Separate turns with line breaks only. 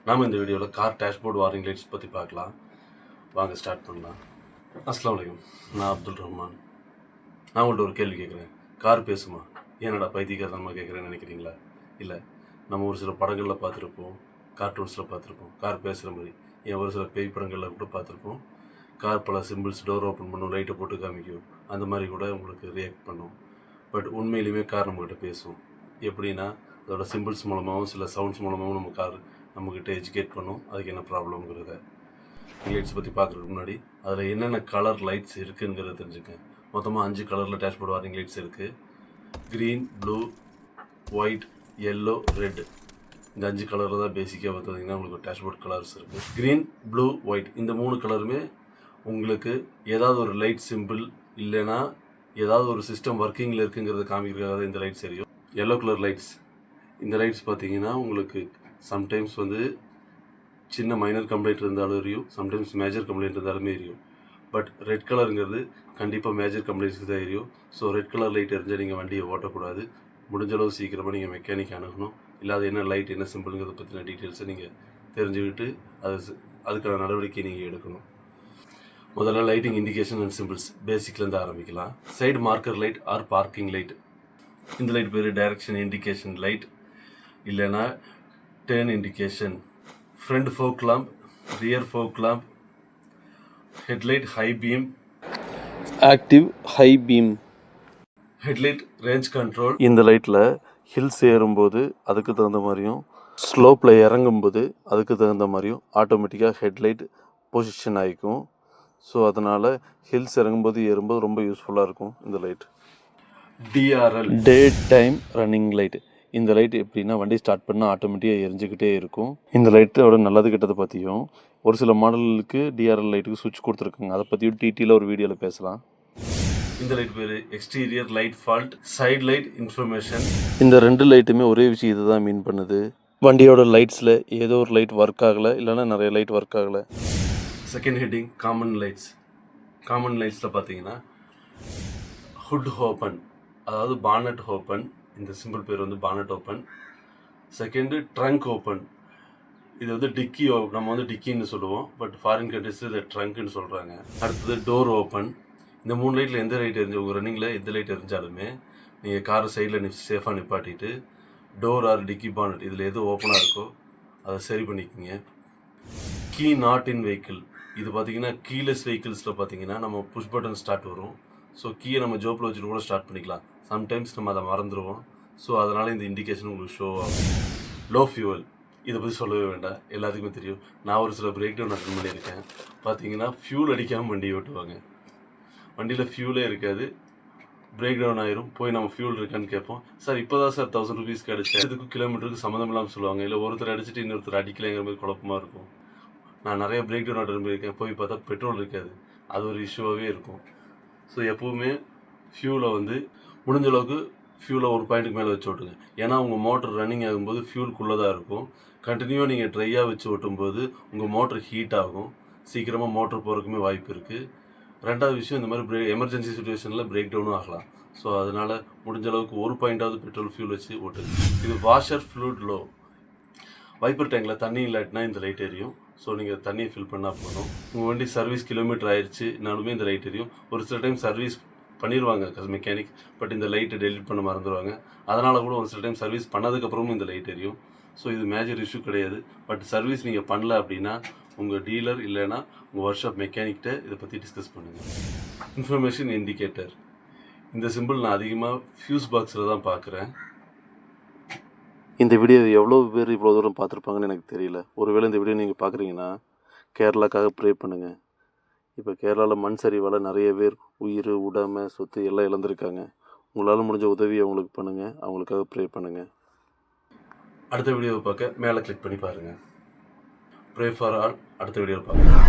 நாம் இந்த வீடியோவில் கார் டேஷ்போர்ட் வார்னிங் லைட்ஸ் பற்றி பார்க்கலாம். வாங்க ஸ்டார்ட் பண்ணலாம். அஸ்ஸலாமு அலைக்கும். நான் அப்துல் ரஹ்மான். நான் உங்கள்கிட்ட ஒரு கேள்வி கேட்குறேன். கார் பேசுமா? ஏன்னடா பைத்தியக்காரத்தனமாக கேட்குறேன்னு நினைக்கிறீங்களா? இல்லை, நம்ம ஒரு சில படங்களில் பார்த்துருப்போம், கார்ட்டூன்ஸில் பார்த்துருப்போம் கார் பேசுகிற மாதிரி. ஏன் ஒரு சில பேய் படங்களில் கூட பார்த்துருப்போம். கார் பல சிம்பிள்ஸ், டோர் ஓப்பன் பண்ணும், லைட்டை போட்டு காமிக்கும், அந்த மாதிரி கூட உங்களுக்கு ரியாக்ட் பண்ணும். பட் உண்மையிலுமே கார் நம்மக்கிட்ட பேசும். எப்படின்னா, அதோட சிம்பிள்ஸ் மூலமாகவும் சில சவுண்ட்ஸ் மூலமாகவும் நம்மக்கிட்ட எஜுகேட் பண்ணும் அதுக்கு என்ன ப்ராப்ளம்ங்கிறத. லைட்ஸ் பற்றி பார்க்குறதுக்கு முன்னாடி அதில் என்னென்ன கலர் லைட்ஸ் இருக்குங்கிறத தெரிஞ்சுக்கேன். மொத்தமாக 5 கலரில் டேஷ்போர்ட் வார்னிங் லைட்ஸ் இருக்குது. Green, blue, white, yellow, red. இந்த 5 கலரில் தான் பேசிக்காக பார்த்தீங்கன்னா உங்களுக்கு டேஷ்போர்ட் கலர்ஸ் இருக்குது. க்ரீன், ப்ளூ, ஒயிட் இந்த 3 கலருமே உங்களுக்கு ஏதாவது ஒரு லைட் சிம்பிள் இல்லைன்னா ஏதாவது ஒரு சிஸ்டம் ஒர்க்கிங்கில் இருக்குங்கிறத காமிக்கிறதுக்காக இந்த லைட்ஸ் எரியும். எல்லோ கலர் லைட்ஸ், இந்த லைட்ஸ் பார்த்தீங்கன்னா உங்களுக்கு சம்டைம்ஸ் சின்ன மைனர் கம்ப்ளைண்ட் இருந்தாலும் எரியும், சம்டைம்ஸ் மேஜர் கம்ப்ளைண்ட் இருந்தாலுமே எரியும். பட் ரெட் கலருங்கிறது கண்டிப்பாக மேஜர் கம்ப்ளைண்ட்ஸ்க்கு தான் எரியும். ஸோ ரெட் கலர் லைட் எரிஞ்சால் நீங்கள் வண்டியை ஓட்டக்கூடாது. முடிஞ்சளவு சீக்கிரமாக நீங்கள் மெக்கானிக் அணுகணும். இல்லாத என்ன லைட் என்ன சிம்பிளுங்கிறத பற்றின டீட்டெயில்ஸை நீங்கள் தெரிஞ்சுக்கிட்டு அதுக்கான நடவடிக்கை நீங்கள் எடுக்கணும். முதல்ல லைட்டிங் இண்டிகேஷன் அண்ட் சிம்பிள்ஸ் பேசிக்லேருந்து ஆரம்பிக்கலாம். Side marker light or parking light. இந்த லைட் பேர் டைரக்ஷன் இண்டிகேஷன் லைட், இல்லைன்னா turn indication. Front fog lamp, rear fog lamp, headlight high beam,
active high beam.
Headlight range control.
இந்த லைட்டில் hills ஏறும்போது அதுக்கு தகுந்த மாதிரியும், ஸ்லோப்பில் இறங்கும்போது அதுக்கு தகுந்த மாதிரியும் ஆட்டோமேட்டிக்காக ஹெட்லைட் பொசிஷன் ஆகிக்கும். ஸோ அதனால் ஹில்ஸ் இறங்கும்போது ஏறும்போது ரொம்ப யூஸ்ஃபுல்லாக இருக்கும் இந்த light.
TRL,
day time running light. இந்த லைட் எப்படின்னா வண்டி ஸ்டார்ட் பண்ணால் ஆட்டோமேட்டிக்காக எரிஞ்சிக்கிட்டே இருக்கும். இந்த லைட்டோட நல்லது கெட்டதை பற்றியும் ஒரு சில மாடலுக்கு டிஆர்எல் லைட்டுக்கு சுவிட்ச் கொடுத்துருக்காங்க, அதை பற்றியும் டீட்டெயிலாக ஒரு வீடியோவில் பேசலாம்.
இந்த லைட் பேர் exterior light fault, side light information.
இந்த 2 லைட்டுமே ஒரே விஷயத்தை தான் மீன் பண்ணுது. வண்டியோட லைட்ஸில் ஏதோ ஒரு லைட் ஒர்க் ஆகலை, இல்லைன்னா நிறைய லைட் ஒர்க் ஆகலை.
Second heading common lights. Common லைட்ஸில் பார்த்தீங்கன்னா ஹுட் ஓப்பன், அதாவது பானட் ஓப்பன். இந்த சிம்பிள் பேர் bonnet open. Second trunk open. இது டிக்கி, நம்ம டிக்கின்னு சொல்லுவோம், பட் ஃபாரின் கண்ட்ரீஸில் இதை ட்ரங்க்னு சொல்கிறாங்க. அடுத்தது டோர் ஓப்பன். இந்த 3 லைட்டில் எந்த லைட் எரிஞ்சு உங்கள் ரன்னிங்கில் எந்த லைட் எரிஞ்சாலுமே நீங்கள் காரை சைடில் சேஃபாக நிப்பாட்டிட்டு டோர் ஆர் டிக்கி பானட் இதில் எது ஓப்பனாக இருக்கோ அதை சரி பண்ணிக்கோங்க. Key not in vehicle. இது பார்த்தீங்கன்னா கீலெஸ் வெஹிக்கிள்ஸில் பார்த்தீங்கன்னா நம்ம புஷ் பட்டன் ஸ்டார்ட் வரும். ஸோ கீயை நம்ம ஜோப்பில் வச்சுட்டு கூட ஸ்டார்ட் பண்ணிக்கலாம். சம்டைம்ஸ் நம்ம அதை மறந்துடுவோம். ஸோ அதனால் இந்த இண்டிகேஷன் உங்களுக்கு ஷோ ஆகும். லோ ஃபியூவல், இதை பற்றி சொல்லவே வேண்டாம், எல்லாத்துக்குமே தெரியும். நான் ஒரு சில பிரேக் டவுன் அட்டன் பண்ணியிருக்கேன். பார்த்தீங்கன்னா ஃபியூல் அடிக்காமல் வண்டியை ஓட்டுவாங்க. வண்டியில் ஃபியூலே இருக்காது, பிரேக் டவுன் ஆயிரும். போய் நம்ம ஃபியூல் இருக்கான்னு கேட்போம். சார் இப்போ தான் சார் 1000 ருபீஸ்க்கு அடித்தேன். இதுக்கு கிலோமீட்டருக்கு சம்மந்தம் இல்லாமல் சொல்லுவாங்க. இல்லை ஒருத்தர் அடிச்சுட்டு இன்னொருத்தர் அடிக்கலைங்கிற மாதிரி குழப்பமாக இருக்கும். நான் நிறைய பிரேக் டவுன் அட்டன் பண்ணியிருக்கேன். போய் பார்த்தா பெட்ரோல் இருக்காது, அது ஒரு இஷ்யூவாகவே இருக்கும். ஸோ எப்போவுமே ஃபியூலை முடிஞ்ச அளவுக்கு ஃபியூலை ஒரு பாயிண்ட்டுக்கு மேலே வச்சு ஓட்டுங்க. ஏன்னா உங்கள் மோட்டர் ரன்னிங் ஆகும்போது ஃபியூலுக்குள்ளே தான் இருக்கும். கண்டினியூவாக நீங்கள் ட்ரையாக வச்சு ஓட்டும்போது உங்கள் மோட்டர் ஹீட் ஆகும், சீக்கிரமாக மோட்டர் போகிறதுக்குமே வாய்ப்பு இருக்குது. ரெண்டாவது விஷயம், இந்த மாதிரி எமர்ஜென்சி சுச்சுவேஷனில் பிரேக் டவுனும் ஆகலாம். ஸோ அதனால் முடிஞ்ச அளவுக்கு ஒரு பாயிண்டாவது பெட்ரோல் ஃபியூல் வச்சு ஓட்டுங்க. இது வாஷர் ஃப்ளூட் லோ. வைப்பர் டேங்கில் தண்ணி இல்லாட்டினா இந்த லைட் எரியும். ஸோ நீங்கள் தண்ணியை ஃபில் பண்ணால் போதும். உங்கள் வண்டி சர்வீஸ் கிலோமீட்டர் ஆயிடுச்சுனாலுமே இந்த லைட் எரியும். ஒரு சில டைம் சர்வீஸ் பண்ணிடுவாங்க மெக்கானிக், பட் இந்த லைட்டை டெலிட் பண்ண மறந்துடுவாங்க. அதனால் கூட ஒரு சில டைம் சர்வீஸ் பண்ணதுக்கப்புறமும் இந்த லைட் எரியும். ஸோ இது மேஜர் இஷ்யூ கிடையாது. பட் சர்வீஸ் நீங்கள் பண்ணல அப்படின்னா உங்கள் டீலர் இல்லைன்னா உங்கள் ஒர்க் ஷாப் மெக்கானிக்கிட்ட இதை பற்றி டிஸ்கஸ் பண்ணுங்கள். Information indicator. இந்த சிம்பிள் நான் அதிகமாக ஃபியூஸ் பாக்ஸில் தான் பார்க்குறேன்.
இந்த வீடியோ எவ்வளோ பேர் இவ்வளோ தூரம் பார்த்துருப்பாங்கன்னு எனக்கு தெரியல. ஒருவேளை இந்த வீடியோ நீங்கள் பார்க்குறீங்கன்னா கேரளாக்காக ப்ரே பண்ணுங்கள். இப்போ கேரளாவில் மண் சரிவால் நிறைய பேர் உயிர், உடைமை, சொத்து எல்லாம் இழந்திருக்காங்க. உங்களால் முடிஞ்ச உதவி அவங்களுக்கு பண்ணுங்கள், அவங்களுக்காக ப்ரே பண்ணுங்கள்.
அடுத்த வீடியோவை பார்க்க மேலே கிளிக் பண்ணி பாருங்கள். ப்ரே ஃபார் ஆல் அடுத்த வீடியோவில் பார்க்கலாம்.